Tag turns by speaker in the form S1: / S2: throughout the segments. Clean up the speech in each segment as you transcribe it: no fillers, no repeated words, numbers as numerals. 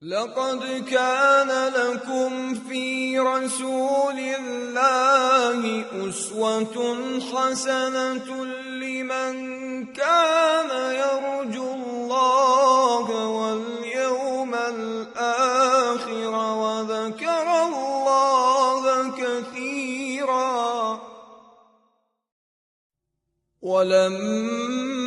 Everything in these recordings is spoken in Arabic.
S1: لقد كان لكم في رسول الله أسوة حسنة لمن كان يرجو الله واليوم الآخر وذكر الله كثيرا. ولما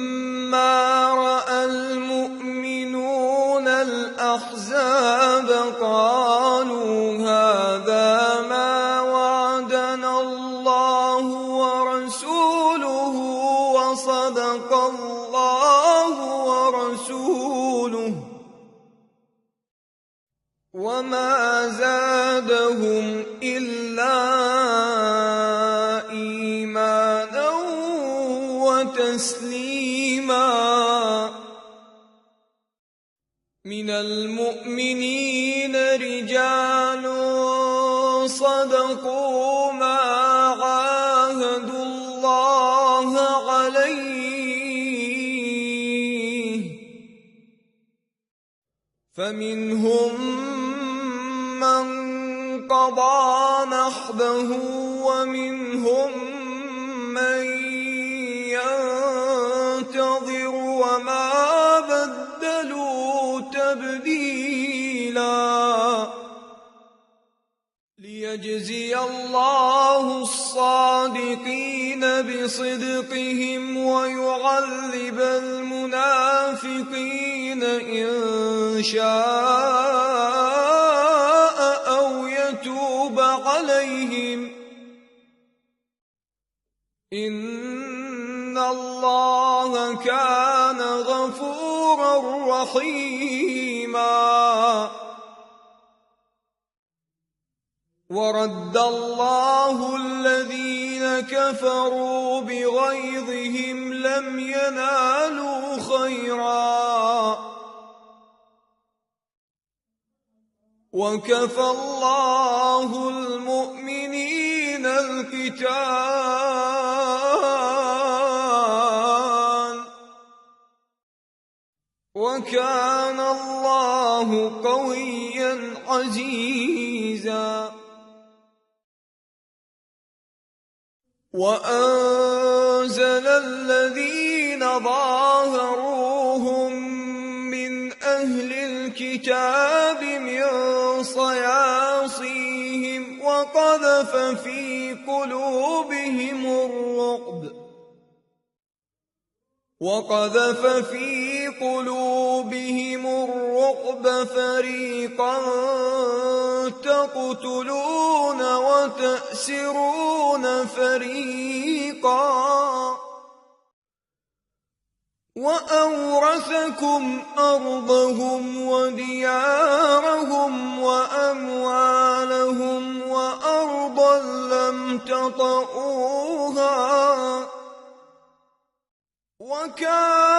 S1: رأى المؤمنون الأحزاب قالوا هذا ما وعدنا الله ورسوله وصدق الله ورسوله وما زادهم إلا إيمانا وتسليما. من المؤمنين رجال صدقوا ما عاهدوا الله عليه فمنهم من قضى نحبه ومنهم من ينتظر وما بدلوا تبديلا. ليجزي الله الصادقين بصدقهم ويعذب المنافقين إن شاء أو يتوب عليهم إن الله كان غفورا رحيما. ورد الله الذين كفروا بغيظهم لم ينالوا خيرا وكفى الله المؤمنين القتال وكان الله قويا عزيزا. وأنزل الذين ظاهروهم من أهل الكتاب من صياصيهم وقذف في قلوبهم الرعب فريقا تقتلون وتأسرون فريقا وأورثكم أرضهم وديارهم وأموالهم وأرضا لم تطئوها وكان